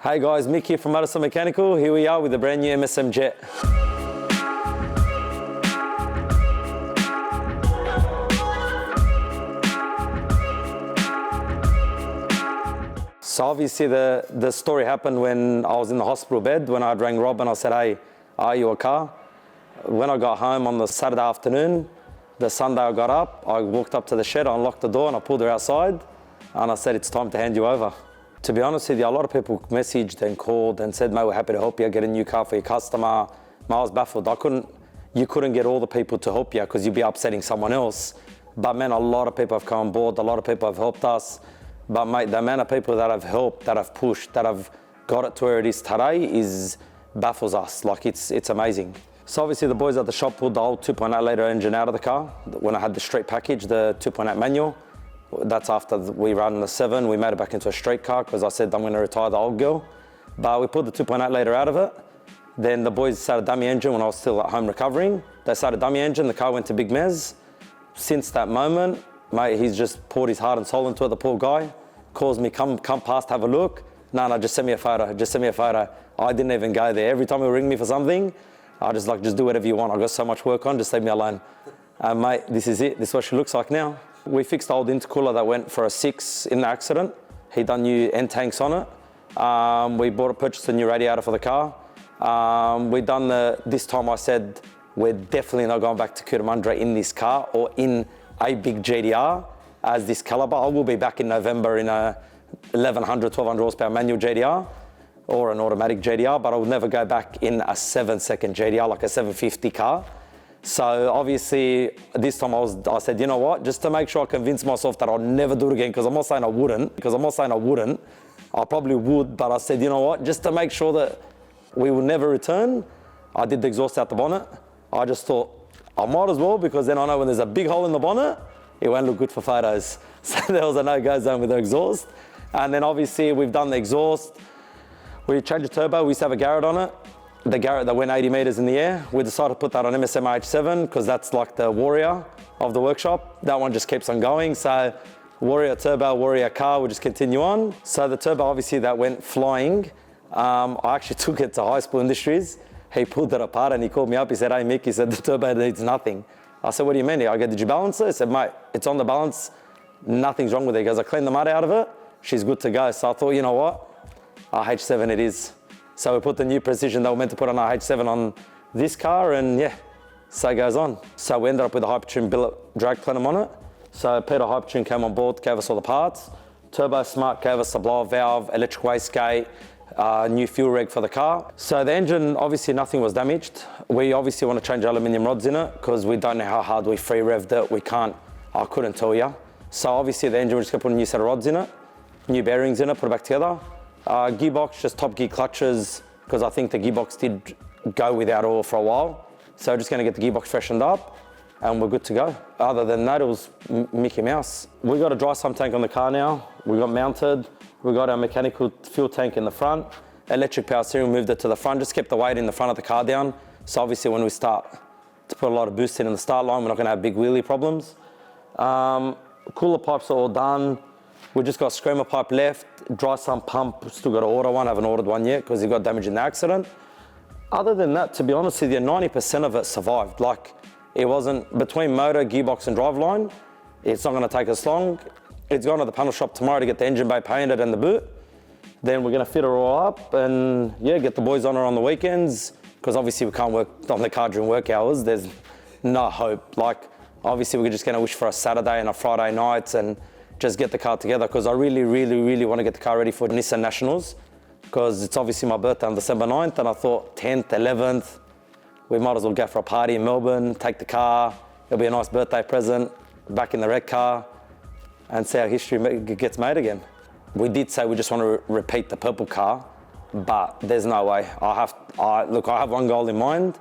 Hey guys, Mick here from Motorsports Mechanical. Here we are with a brand new MSMJET. So obviously the story happened when I was in the hospital bed, when I rang Rob and I said, hey, are you a car? When I got home on the Saturday afternoon, the Sunday I got up, I walked up to the shed, I unlocked the door and I pulled her outside and I said, it's time to hand you over. To be honest with you, a lot of people messaged and called and said, mate, we're happy to help you get a new car for your customer. Mate, I was baffled. You couldn't get all the people to help you because you'd be upsetting someone else. But man, a lot of people have come on board, a lot of people have helped us. But mate, the amount of people that have helped, that have pushed, that have got it to where it is today baffles us. Like it's amazing. So obviously the boys at the shop pulled the old 2.8 litre engine out of the car when I had the street package, the 2.8 manual. That's after we ran the 7, we made it back into a street car because I said I'm going to retire the old girl. But we pulled the 2.8 litre out of it. Then the boys started dummy engine when I was still at home recovering. They started dummy engine, the car went to Big Mez. Since that moment, mate, he's just poured his heart and soul into it, the poor guy. Calls me, come past, have a look. No, just send me a photo, just send me a photo. I didn't even go there. Every time he would ring me for something, I just do whatever you want. I got so much work on, just leave me alone. Mate, this is it. This is what she looks like now. We fixed the old intercooler that went for a 6 in the accident. He done new end tanks on it. We purchased a new radiator for the car. This time I said, we're definitely not going back to Cootamundra in this car or in a big GT-R as this caliber. I will be back in November in a 1100, 1200 horsepower manual GT-R or an automatic GT-R, but I will never go back in a 7-second GT-R, like a 750 car. So obviously this time I said, you know what, just to make sure I convince myself that I'll never do it again, because I'm not saying I wouldn't, I probably would, but I said, you know what, just to make sure that we will never return, I did the exhaust out the bonnet. I just thought, I might as well, because then I know when there's a big hole in the bonnet, it won't look good for photos. So there was a no-go zone with the exhaust. And then obviously we've done the exhaust. We changed the turbo, we used to have a Garrett on it. The Garrett that went 80 meters in the air. We decided to put that on MSMJET because that's like the warrior of the workshop. That one just keeps on going. So warrior turbo, warrior car, we'll just continue on. So the turbo, obviously that went flying. I actually took it to High School Industries. He pulled it apart and he called me up. He said, hey Mick, he said, the turbo needs nothing. I said, what do you mean? I go, did you balance it? He said, mate, it's on the balance. Nothing's wrong with it. He goes, I cleaned the mud out of it. She's good to go. So I thought, you know what? RH7 it is. So we put the new precision that we're meant to put on our H7 on this car, and yeah, so it goes on. So we ended up with a Hypertune billet drag plenum on it. So Peter Hypertune came on board, gave us all the parts. Turbo Smart gave us a blower valve, electric wastegate, new fuel reg for the car. So the engine, obviously nothing was damaged. We obviously want to change aluminium rods in it because we don't know how hard we free revved it. I couldn't tell you. So obviously the engine, we're just gonna put a new set of rods in it, new bearings in it, put it back together. Gearbox, just top gear clutches, because I think the gearbox did go without oil for a while. So just going to get the gearbox freshened up and we're good to go. Other than that, it was Mickey Mouse. We got a dry sump tank on the car now. We got mounted. We got our mechanical fuel tank in the front. Electric power steering, moved it to the front, just kept the weight in the front of the car down. So obviously when we start to put a lot of boost in the start line, we're not going to have big wheelie problems. Cooler pipes are all done. We just got screamer pipe left, dry sump pump, still got to order one, haven't ordered one yet because it got damaged in the accident. Other than that, to be honest with you, 90% of it survived. Like, it wasn't, between motor, gearbox and driveline, it's not going to take us long. It's gone to the panel shop tomorrow to get the engine bay painted and the boot. Then we're going to fit her all up and yeah, get the boys on her on the weekends, because obviously we can't work on the car during work hours. There's no hope. Like, obviously we're just going to wish for a Saturday and a Friday night and just get the car together, because I really want to get the car ready for Nissan Nationals, because it's obviously my birthday on December 9th, and I thought 10th, 11th, we might as well go for a party in Melbourne, take the car, it'll be a nice birthday present, back in the red car, and see how history gets made again. We did say we just want to repeat the purple car, but there's no way. Look, I have one goal in mind,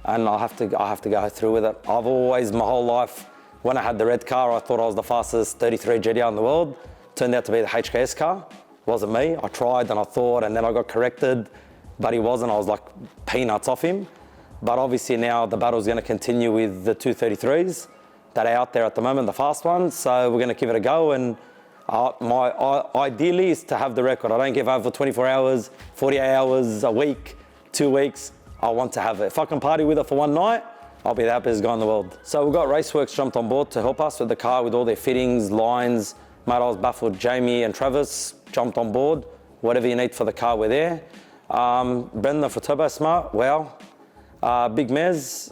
and I have to go through with it. I've always, my whole life, when I had the red car, I thought I was the fastest 33 GT-R in the world. Turned out to be the HKS car. Wasn't me. I tried and I thought, and then I got corrected, but he wasn't. I was like peanuts off him. But obviously now the battle's going to continue with the 233s that are out there at the moment, the fast ones. So we're going to give it a go, and Ideally is to have the record. I don't give over 24 hours, 48 hours, a week, 2 weeks. I want to have it. If I can party with it for one night, I'll be the happiest guy in the world. So we've got Raceworks jumped on board to help us with the car with all their fittings, lines. Mate, I was baffled. Jamie and Travis jumped on board. Whatever you need for the car, we're there. Brendan for Turbo Smart, wow. Big Mez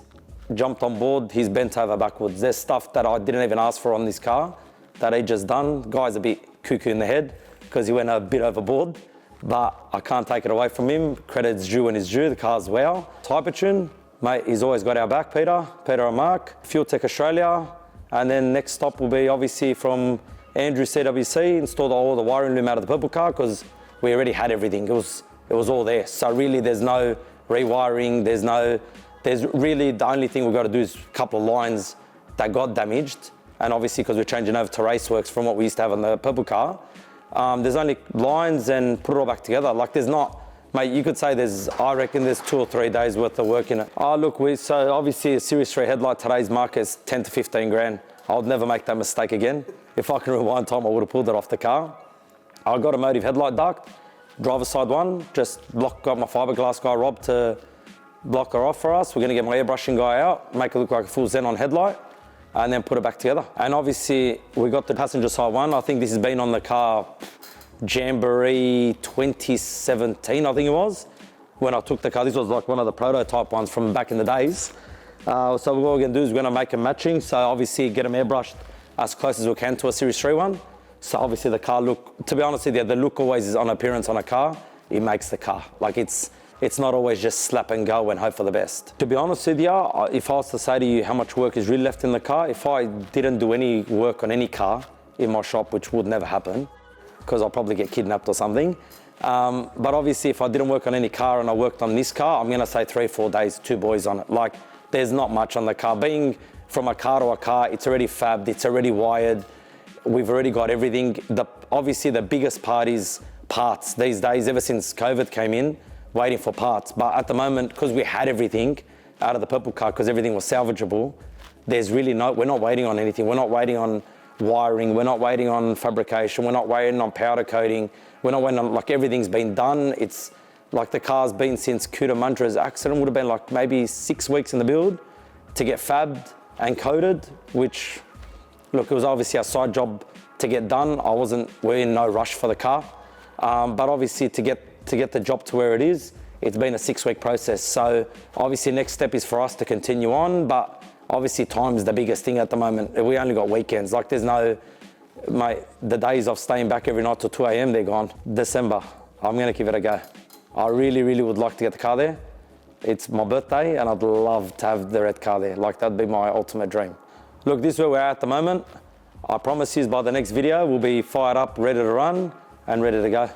jumped on board. He's bent over backwards. There's stuff that I didn't even ask for on this car that he just done. Guy's a bit cuckoo in the head because he went a bit overboard, but I can't take it away from him. Credit's due when it's due. The car's wow. Hypertune, mate, he's always got our back, Peter and Mark. Fuel Tech Australia, and then next stop will be obviously from Andrew CWC, installed all the wiring loom out of the purple car because we already had everything. It was all there. So really there's no rewiring, there's really the only thing we've got to do is a couple of lines that got damaged. And obviously because we're changing over to Raceworks from what we used to have on the purple car, there's only lines and put it all back together. Like there's not, mate, you could say I reckon there's 2 or 3 days worth of work in it. Oh look, so obviously a Series 3 headlight, today's market is 10 to 15 grand. I would never make that mistake again. If I can rewind time, I would have pulled it off the car. I got a Motive headlight duct, driver's side one, just got my fiberglass guy Rob to block her off for us. We're gonna get my airbrushing guy out, make it look like a full Xenon headlight, and then put it back together. And obviously we got the passenger side one. I think this has been on the car Jamboree 2017, I think it was, when I took the car. This was like one of the prototype ones from back in the days. So what we're gonna do is we're gonna make them matching. So obviously get them airbrushed as close as we can to a Series 3 one. So obviously the car look, to be honest with you, the look always is on appearance on a car. It makes the car. Like it's not always just slap and go and hope for the best. To be honest with you, if I was to say to you how much work is really left in the car, if I didn't do any work on any car in my shop, which would never happen, because I'll probably get kidnapped or something. But obviously if I didn't work on any car and I worked on this car, I'm gonna say 3 or 4 days, 2 boys on it. Like there's not much on the car. Being from a car to a car, it's already fabbed, it's already wired. We've already got everything. Obviously the biggest part is parts these days, ever since COVID came in, waiting for parts. But at the moment, because we had everything out of the purple car, because everything was salvageable, we're not waiting on anything. We're not waiting on wiring, we're not waiting on fabrication, we're not waiting on powder coating, we're not waiting on, like everything's been done. It's like the car's been since Kuta Mantra's accident, would have been like maybe 6 weeks in the build to get fabbed and coated, which, look, it was obviously a side job to get done. We're in no rush for the car. But obviously to get the job to where it is, it's been a 6-week process. So obviously next step is for us to continue on, but obviously time is the biggest thing at the moment. We only got weekends. Like there's no, mate, the days of staying back every night till 2 a.m, they're gone. December, I'm gonna give it a go. I really, really would like to get the car there. It's my birthday and I'd love to have the red car there. Like that'd be my ultimate dream. Look, this is where we're at the moment. I promise you by the next video, we'll be fired up, ready to run and ready to go.